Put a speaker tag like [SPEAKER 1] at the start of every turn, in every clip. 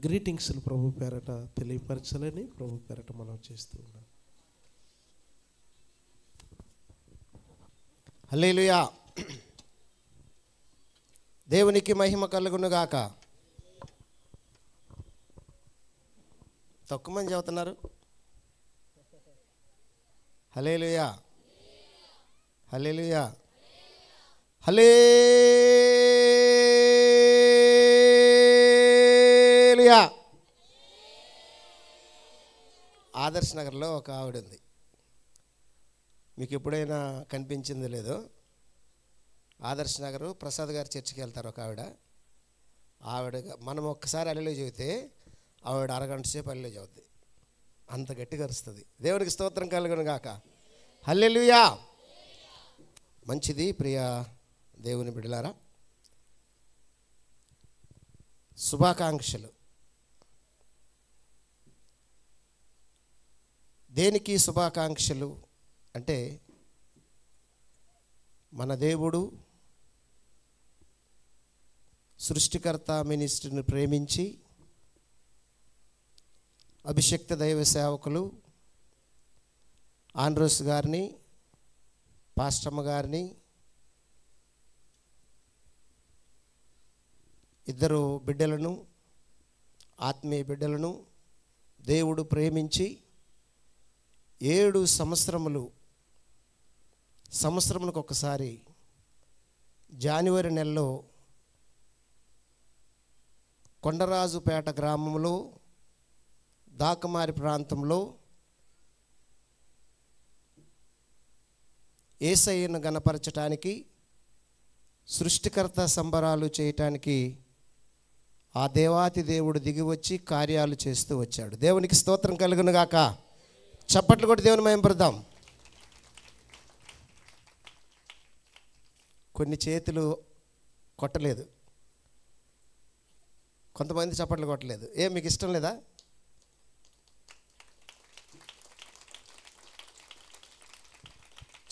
[SPEAKER 1] గ్రీటింగ్స్ని ప్రభు పేరట తెలియపరచాలని ప్రభు పేరట మనం చేస్తూ ఉన్నాం.
[SPEAKER 2] హల్లెలూయా. దేవునికి మహిమ కలుగునుగాక. తక్కువ మంది చదువుతున్నారు. హల్లెలూయా, హల్లెలూయా, హల్లెలూయా. ఆదర్శ్ నగర్లో ఒక ఆవిడ ఉంది. మీకు ఎప్పుడైనా కనిపించింది లేదో, ఆదర్శ్ నగరు ప్రసాద్ గారి చర్చికి వెళ్తారు ఒక ఆవిడ మనం ఒక్కసారి అల్లెలు చెబితే ఆవిడ అరగంట సేపు అల్లెలు చదువుతుంది, అంత గట్టిగా అరుస్తుంది. దేవునికి స్తోత్రం కలుగును గాక. హల్లెలూయా. మంచిది ప్రియ దేవుని బిడ్డలారా, శుభాకాంక్షలు. దేనికి శుభాకాంక్షలు అంటే, మన దేవుడు సృష్టికర్త మినిస్ట్రీని ప్రేమించి అభిషక్త దైవ సేవకులు ఆండ్రోస్ గారిని, పాస్టమ్మ గారిని, ఇద్దరు బిడ్డలను, ఆత్మీయ బిడ్డలను దేవుడు ప్రేమించి 7 సంవత్సరములకు ఒకసారి జనవరి నెలలో కొండరాజుపేట గ్రామంలో దాకమారి ప్రాంతంలో యేసయ్యను గణపరచటానికి, సృష్టికర్త సంబరాలు చేయటానికి ఆ దేవాతి దేవుడు దిగి వచ్చి కార్యాలు చేస్తూ వచ్చాడు. దేవునికి స్తోత్రం కలుగును గాక. చప్పట్లు కొట్టి దేవుని మహిమపడదాం. కొన్ని చేతులు కొట్టలేదు, కొంతమంది చప్పట్లు కొట్టలేదు. మీకు ఇష్టం లేదా?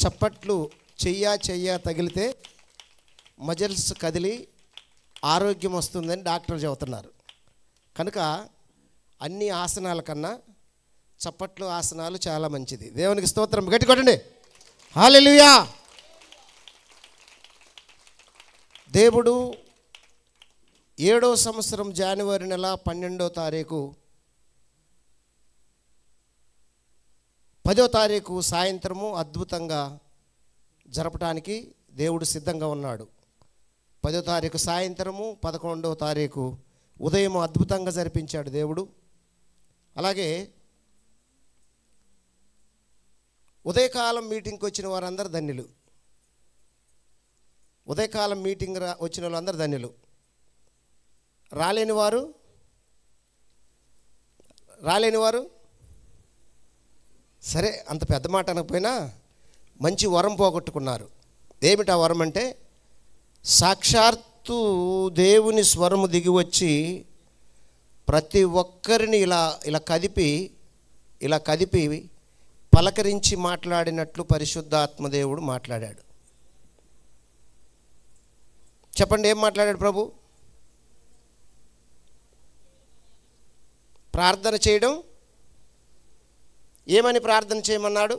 [SPEAKER 2] చప్పట్లు చెయ్య తగిలితే మజిల్స్ కదిలి ఆరోగ్యం వస్తుందని డాక్టర్ చెబుతున్నారు. కనుక అన్ని ఆసనాల కన్నా చప్పట్లు ఆసనాలు చాలా మంచిది. దేవునికి స్తోత్రం. గట్టి కొట్టండి. హల్లెలూయా. దేవుడు 7వ సంవత్సరం జనవరి నెల 12వ తారీఖు 10వ తారీఖు సాయంత్రము అద్భుతంగా జరపడానికి దేవుడు సిద్ధంగా ఉన్నాడు. 10వ తారీఖు సాయంత్రము, 11వ తారీఖు ఉదయం అద్భుతంగా జరిపించాడు దేవుడు. అలాగే ఉదయకాలం మీటింగ్కి వచ్చిన వారందరూ ధన్యులు. ఉదయకాలం మీటింగ్ వచ్చిన వాళ్ళందరూ ధన్యులు. రాలేని వారు సరే, అంత పెద్ద మాట అనకపోయినా మంచి వరం పోగొట్టుకున్నారు. ఏమిటి ఆ వరం అంటే, సాక్షాత్తు దేవుని స్వరము దిగి వచ్చి ప్రతి ఒక్కరిని ఇలా కదిపి పలకరించి మాట్లాడినట్లు పరిశుద్ధాత్మ దేవుడు మాట్లాడాడు. చెప్పండి, ఏం మాట్లాడాడు ప్రభు? ప్రార్థన చేయడం. ఏమని ప్రార్థన చేయమన్నాడు?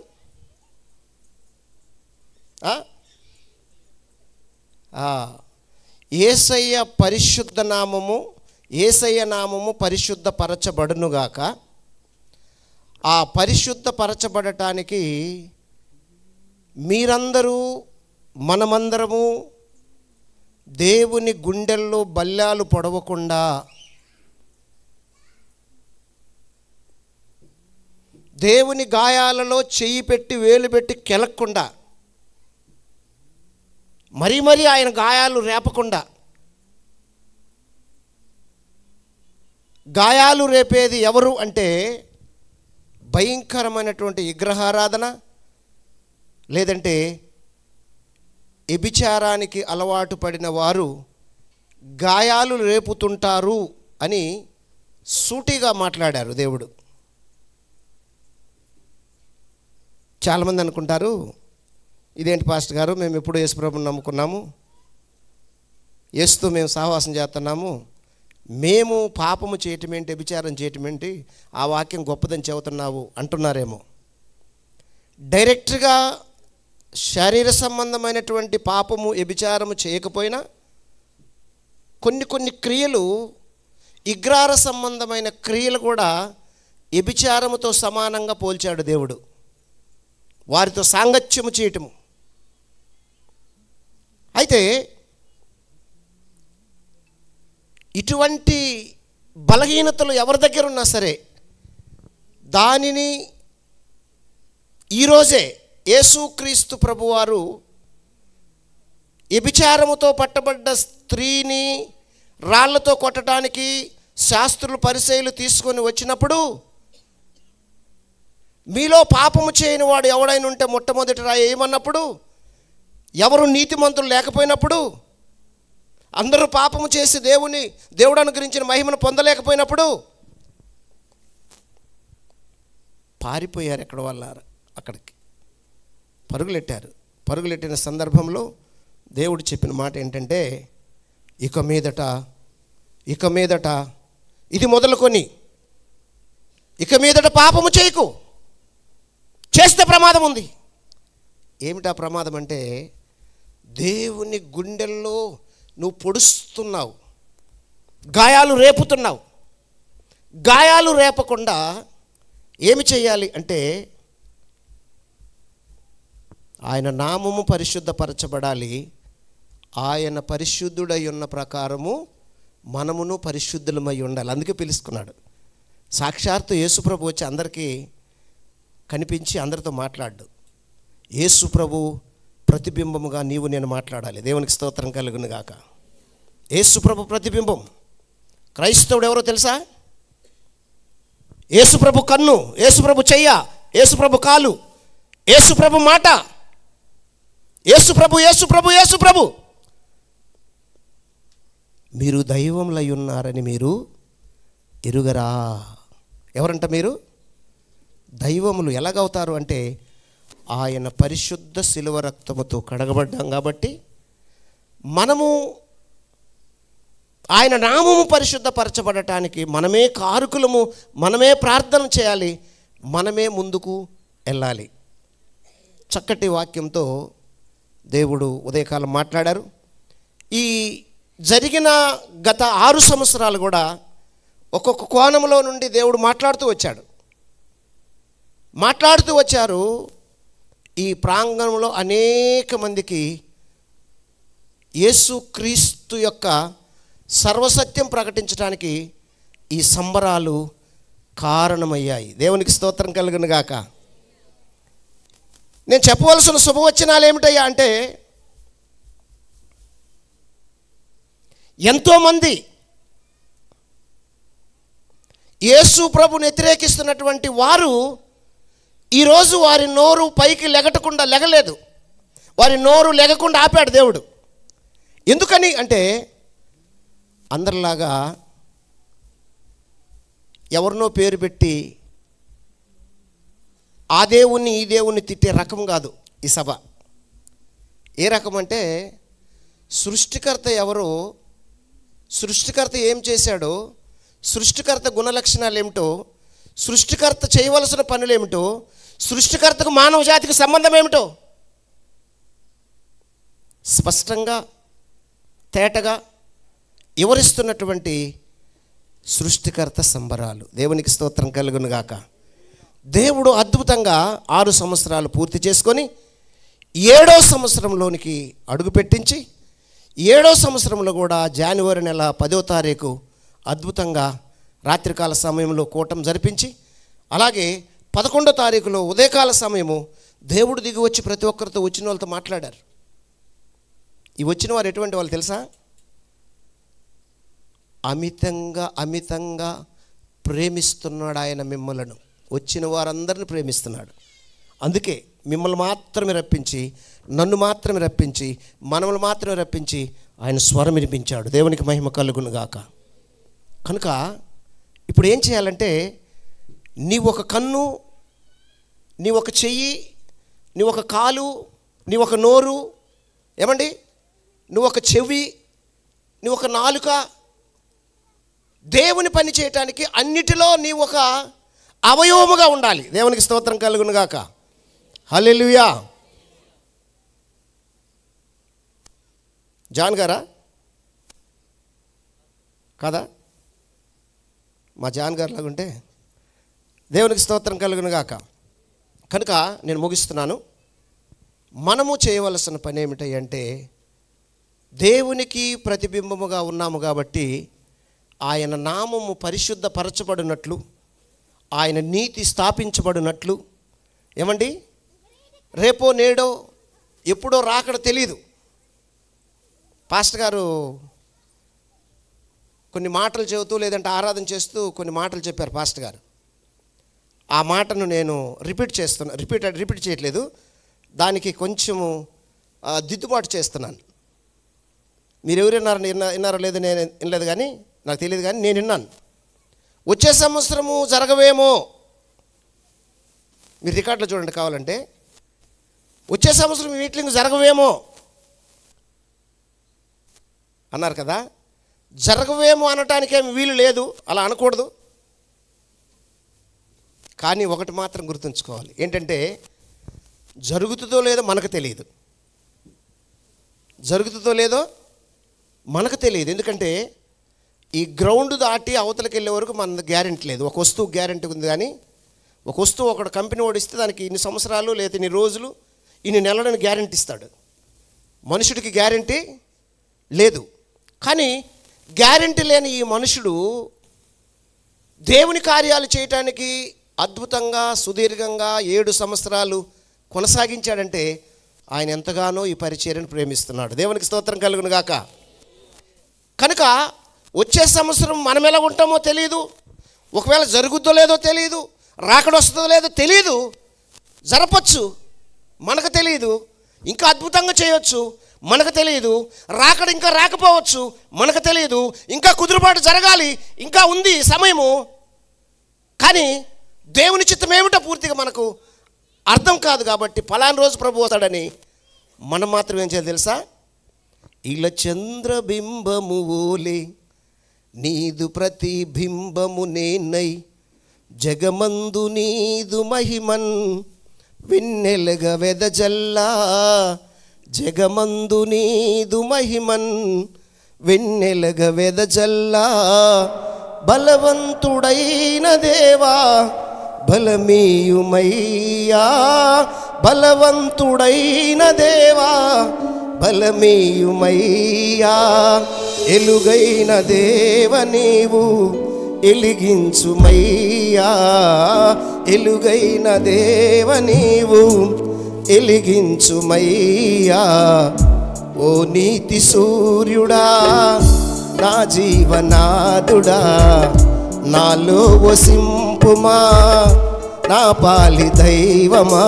[SPEAKER 2] యేసయ్య పరిశుద్ధ నామము, యేసయ్య నామము పరిశుద్ధపరచబడునుగాక. ఆ పరిశుద్ధపరచబడటానికి మీరందరూ, మనమందరము దేవుని గుండెల్లో బల్లాలు పొడవకుండా, దేవుని గాయాలలో చెయ్యి పెట్టి వేలు పెట్టి కెలక్కుండా, మరీ ఆయన గాయాలు రేపకుండా, గాయాలు రేపేది ఎవరు అంటే భయంకరమైనటువంటి విగ్రహారాధన, లేదంటే వ్యభిచారానికి అలవాటు పడిన వారు గాయాలు రేపుతుంటారు అని సూటిగా మాట్లాడారు దేవుడు. చాలామంది అనుకుంటారు, ఇదేంటి పాస్టర్ గారు, మేము ఎప్పుడు యేసుప్రభుని నమ్ముకున్నాము, యేసుతో మేము సహవాసం చేస్తున్నాము, మేము పాపము చేయటం ఏంటి, వ్యభిచారం చేయటం ఏంటి, ఆ వాక్యం గొప్పదని చెబుతున్నావు అంటున్నారేమో. డైరెక్ట్గా శరీర సంబంధమైనటువంటి పాపము వ్యభిచారము చేయకపోయినా కొన్ని క్రియలు, విగ్రహ సంబంధమైన క్రియలు కూడా వ్యభిచారముతో సమానంగా పోల్చాడు దేవుడు. వారితో సాంగత్యము చేయటము. అయితే ఇటువంటి బలహీనతలు ఎవరి దగ్గర ఉన్నా సరే దానిని ఈరోజే యేసుక్రీస్తు ప్రభువారు వ్యభిచారముతో పట్టబడ్డ స్త్రీని రాళ్లతో కొట్టడానికి శాస్త్రులు పరిసయ్యులు తీసుకొని వచ్చినప్పుడు, మీలో పాపము చేయని వాడు ఎవడైనా ఉంటే మొట్టమొదటి రాయి ఏమన్నప్పుడు, ఎవరు నీతిమంతులు లేకపోయినప్పుడు, అందరూ పాపము చేసి దేవుడు అనుగ్రహించిన మహిమను పొందలేకపోయినప్పుడు పారిపోయారు. ఎక్కడ వాళ్ళ అక్కడికి పరుగులెట్టిన సందర్భంలో దేవుడు చెప్పిన మాట ఏంటంటే, ఇక మీదట ఇది మొదలుకొని ఇక మీదట పాపము చేయకు, చేస్తే ప్రమాదం ఉంది. ఏమిటా ప్రమాదం అంటే, దేవుని గుండెల్లో నువ్వు పొడుస్తున్నావు, గాయాలు రేపుతున్నావు. గాయాలు రేపకుండా ఏమి చేయాలి అంటే, ఆయన నామము పరిశుద్ధపరచబడాలి. ఆయన పరిశుద్ధుడై ఉన్న ప్రకారము మనమును పరిశుద్ధులమై ఉండాలి. అందుకే పిలుచుకున్నాడు. సాక్షాత్తు యేసుప్రభు వచ్చి అందరికీ కనిపించి అందరితో మాట్లాడు. యేసుప్రభు ప్రతిబింబముగా నీవు నేను మాట్లాడాలి. దేవునికి స్తోత్రం కలుగును గాక. యేసుప్రభు ప్రతిబింబం. క్రైస్తవుడు ఎవరో తెలుసా? యేసుప్రభు కన్ను, యేసుప్రభు చెయ్య, యేసుప్రభు కాలు, యేసుప్రభు మాట. యేసుప్రభు మీరు దైవములై ఉన్నారని మీరు ఎరుగరా? ఎవరంట మీరు? దైవములు. ఎలాగవుతారు అంటే, ఆయన పరిశుద్ధ శిలువ రక్తముతో కడగబడ్డాం కాబట్టి మనము ఆయన నామము పరిశుద్ధపరచబడటానికి మనమే కారకులము, మనమే ప్రార్థన చేయాలి, మనమే ముందుకు వెళ్ళాలి. చక్కటి వాక్యంతో దేవుడు ఉదయకాలం మాట్లాడారు. ఈ జరిగిన గత 6 సంవత్సరాలు కూడా ఒక్కొక్క కోణంలో నుండి దేవుడు మాట్లాడుతూ వచ్చారు. ఈ ప్రాంగణంలో అనేక మందికి యేసుక్రీస్తు యొక్క సర్వసత్యం ప్రకటించడానికి ఈ సంబరాలు కారణమయ్యాయి. దేవునికి స్తోత్రం కలుగును గాక. నేను చెప్పవలసిన శుభవచనాలు ఏమిటయ్యా అంటే, ఎంతోమంది యేసు ప్రభుని వ్యతిరేకిస్తున్నటువంటి వారు ఈరోజు వారి నోరు పైకి లెగలేదు. వారి నోరు లెగకుండా ఆపాడు దేవుడు. ఎందుకని అంటే, అందరిలాగా ఎవరినో పేరు పెట్టి ఆ దేవుణ్ణి ఈ దేవుణ్ణి తిట్టే రకం కాదు ఈ సభ. ఏ రకం అంటే, సృష్టికర్త ఎవరో, సృష్టికర్త ఏం చేశాడో, సృష్టికర్త గుణలక్షణాలు ఏమిటో, సృష్టికర్త చేయవలసిన పనులు ఏమిటో, సృష్టికర్తకు మానవ జాతికి సంబంధం ఏమిటో స్పష్టంగా తేటగా వివరిస్తున్నటువంటి సృష్టికర్త సంబరాలు. దేవునికి స్తోత్రం కలుగును గాక. దేవుడు అద్భుతంగా 6 సంవత్సరాలు పూర్తి చేసుకొని 7వ సంవత్సరంలోనికి అడుగు పెట్టించి 7వ సంవత్సరంలో కూడా జనవరి నెల 10వ తారీఖు అద్భుతంగా రాత్రికాల సమయంలో కూటం జరిపించి, అలాగే 11వ తారీఖులో ఉదయకాల సమయము దేవుడు దిగి వచ్చి ప్రతి ఒక్కరితో వచ్చిన వాళ్ళతో మాట్లాడారు. ఈ వచ్చిన వారు ఎటువంటి వాళ్ళు తెలుసా? అమితంగా ప్రేమిస్తున్నాడు ఆయన మిమ్మలను. వచ్చిన వారందరిని ప్రేమిస్తున్నాడు. అందుకే మిమ్మల్ని మాత్రమే రప్పించి, నన్ను మాత్రమే రప్పించి, మనల్ని మాత్రమే రప్పించి ఆయన స్వరం వినిపించాడు. దేవునికి మహిమ కలుగును గాక. కనుక ఇప్పుడు ఏం చేయాలంటే, నీ ఒక కన్ను, నీ ఒక చెయ్యి, నీ ఒక కాలు, నీ ఒక నోరు, ఏమండి, నువ్వు ఒక చెవి, నీ ఒక నాలుక, దేవుని పని చేయటానికి అన్నిటిలో నీ ఒక అవయవముగా ఉండాలి. దేవునికి స్తోత్రం కలుగును గాక. హల్లెలూయా. జాన్ గారా కదా? మా జాన్ గారు లాగుంటే దేవునికి స్తోత్రం కలుగును గాక. కనుక నేను ముగిస్తున్నాను. మనము చేయవలసిన పని ఏమిటంటే, దేవునికి ప్రతిబింబముగా ఉన్నాము కాబట్టి ఆయన నామము పరిశుద్ధపరచబడినట్లు, ఆయన నీతి స్థాపించబడినట్లు, ఏమండి, రేపో నేడో ఎప్పుడో రాకడ తెలీదు. పాస్టర్ గారు కొన్ని మాటలు చెబుతూ లేదంటే ఆరాధన చేస్తూ కొన్ని మాటలు చెప్పారు పాస్టర్ గారు. ఆ మాటను నేను రిపీట్ చేయట్లేదు, దానికి కొంచెము దిద్దుబాటు చేస్తున్నాను. మీరు ఎవరు విన్నారో లేదో నేను వినలేదు, కానీ నాకు తెలియదు, కానీ నేను విన్నాను. వచ్చే సంవత్సరము జరగవేమో, మీరు రికార్డులో చూడండి కావాలంటే, వచ్చే సంవత్సరం మీటింగ్ జరగవేమో అన్నారు కదా. జరగవేమో అనటానికేమి వీలు లేదు, అలా అనకూడదు. కానీ ఒకటి మాత్రం గుర్తుంచుకోవాలి, ఏంటంటే జరుగుతుందో లేదో మనకు తెలియదు. జరుగుతుందో లేదో మనకు తెలియదు. ఎందుకంటే ఈ గ్రౌండ్ దాటి అవతలకి వెళ్ళే వరకు మన గ్యారెంటీ లేదు. ఒక వస్తువు గ్యారెంటీ ఉంది, కానీ ఒక వస్తువు ఒకటి కంపెనీ ఓడిస్తే దానికి ఇన్ని సంవత్సరాలు లేదా ఇన్ని రోజులు ఇన్ని నెలలను గ్యారెంటీ ఇస్తాడు. మనుషుడికి గ్యారెంటీ లేదు. కానీ గ్యారెంటీ లేని ఈ మనుషుడు దేవుని కార్యాలు చేయటానికి అద్భుతంగా సుదీర్ఘంగా 7 సంవత్సరాలు కొనసాగించాడంటే ఆయన ఎంతగానో ఈ పరిచర్యను ప్రేమిస్తున్నాడు. దేవునికి స్తోత్రం కలుగును గాక. కనుక వచ్చే సంవత్సరం మనం ఎలా ఉంటామో తెలియదు, ఒకవేళ జరుగుద్దో లేదో తెలియదు, రాకడ వస్తుందో లేదో తెలియదు, జరపచ్చు మనకు తెలియదు, ఇంకా అద్భుతంగా చేయొచ్చు మనకు తెలియదు, రాకడ ఇంకా రాకపోవచ్చు మనకు తెలియదు, ఇంకా కుదురుబాటు జరగాలి, ఇంకా ఉంది సమయము. కానీ దేవుని చిత్తం ఏమిటో పూర్తిగా మనకు అర్థం కాదు. కాబట్టి ఫలానా రోజు ప్రభు వస్తాడని మనం మాత్రం ఏం చేయాలి తెలుసా? ఇలా చంద్రబింబము ఓలే నీదు ప్రతిబింబము నేనై, జగమందు నీదు మహిమన్ వెన్నెలగా వెదజల్లా, జగమందు నీదు మహిమన్ వెన్నెలగా వెదజల్లా, బలవంతుడైన దేవా బలమీయుమయ్యా, బలవంతుడైన దేవా బలమీయుమయ్యా, ఎలుగైన దేవ నీవు ఎలిగించుమయ్యా, ఎలుగైన దేవ నీవు ఎలిగించుమయ్యా. ఓ నీతి సూర్యుడా నా జీవనాదుడా, నాలో వసింపుమా నా పాలి దైవమా,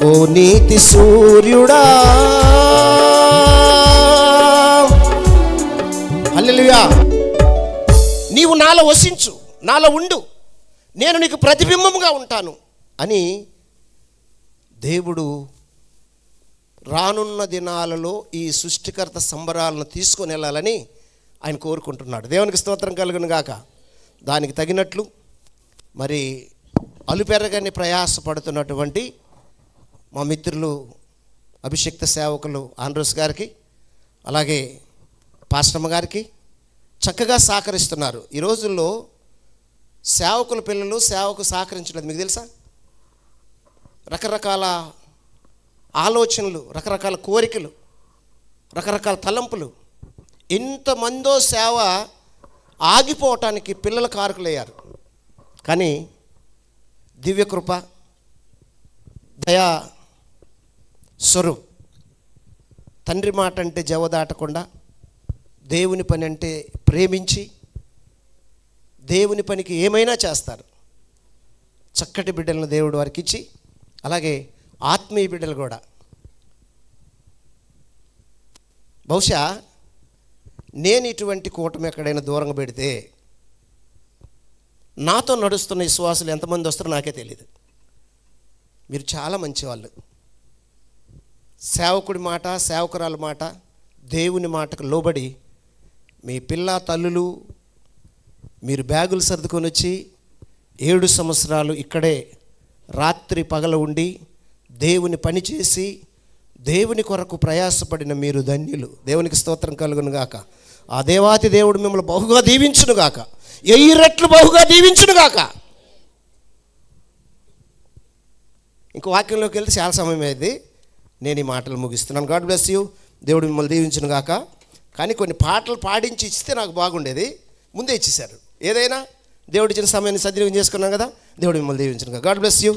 [SPEAKER 2] ఓ నీతి సూర్యుడా. హల్లెలూయా. నీవు నాలో వసించు, నాలో ఉండు, నేను నీకు ప్రతిబింబముగా ఉంటాను అని దేవుడు రానున్న దినాలలో ఈ సృష్టికర్త సంబరాలను తీసుకొని వెళ్ళాలని ఆయన కోరుకుంటున్నాడు. దేవునికి స్తోత్రం కలుగును గాక. దానికి తగినట్లు మరి అలుపెరగని ప్రయాసపడుతున్నటువంటి మా మిత్రులు అభిషిక్త సేవకులు ఆండ్రూస్ గారికి, అలాగే పాస్టమ్మ గారికి చక్కగా సహకరిస్తున్నారు. ఈ రోజుల్లో సేవకుల పిల్లలు సేవకు సహకరించలేదు, మీకు తెలుసా? రకరకాల ఆలోచనలు, రకరకాల కోరికలు, రకరకాల తలంపులు, ఎంతమందో సేవ ఆగిపోవటానికి పిల్లల కారకులయ్యారు. కానీ దివ్యకృప దయా స్వరూప్ తండ్రి మాట అంటే జవదాటకుండా దేవుని పని అంటే ప్రేమించి దేవుని పనికి ఏమైనా చేస్తారు. చక్కటి బిడ్డలను దేవుడు వారికి ఇచ్చి, అలాగే ఆత్మీయ బిడ్డలు కూడా. బహుశా నేను ఇటువంటి కూటమి ఎక్కడైనా దూరంగా పెడితే నాతో నడుస్తున్న విశ్వాసులు ఎంతమంది వస్తారో నాకే తెలియదు. మీరు చాలా మంచివాళ్ళు. సేవకుడి మాట, సేవకురాల మాట, దేవుని మాటకు లోబడి మీ పిల్ల తల్లులు, మీరు బ్యాగులు సర్దుకొని వచ్చి 7 సంవత్సరాలు ఇక్కడే రాత్రి పగల ఉండి దేవుని పని చేసి దేవుని కొరకు ప్రయాసపడిన మీరు ధన్యులు. దేవునికి స్తోత్రం కలుగును గాక. ఆ దేవాతి దేవుడు మిమ్మల్ని బహుగా దీవించును గాక. 1000 రెట్లు బహుగా దీవించును గాక. ఇంకో వాక్యంలోకి వెళ్తే చాలా సమయం అయింది. నేను ఈ మాటలు ముగిస్తున్నాను. God bless you. దేవుడు మిమ్మల్ని దీవించును గాక. కానీ కొన్ని పాటలు పాడించి ఇస్తే నాకు బాగుండేది. ముందే ఇచ్చేశారు. ఏదైనా దేవుడి ఇచ్చిన సమయాన్ని సద్వినియోగం చేసుకున్నాం కదా. దేవుడు మిమ్మల్ని దీవించును గాక. God bless you.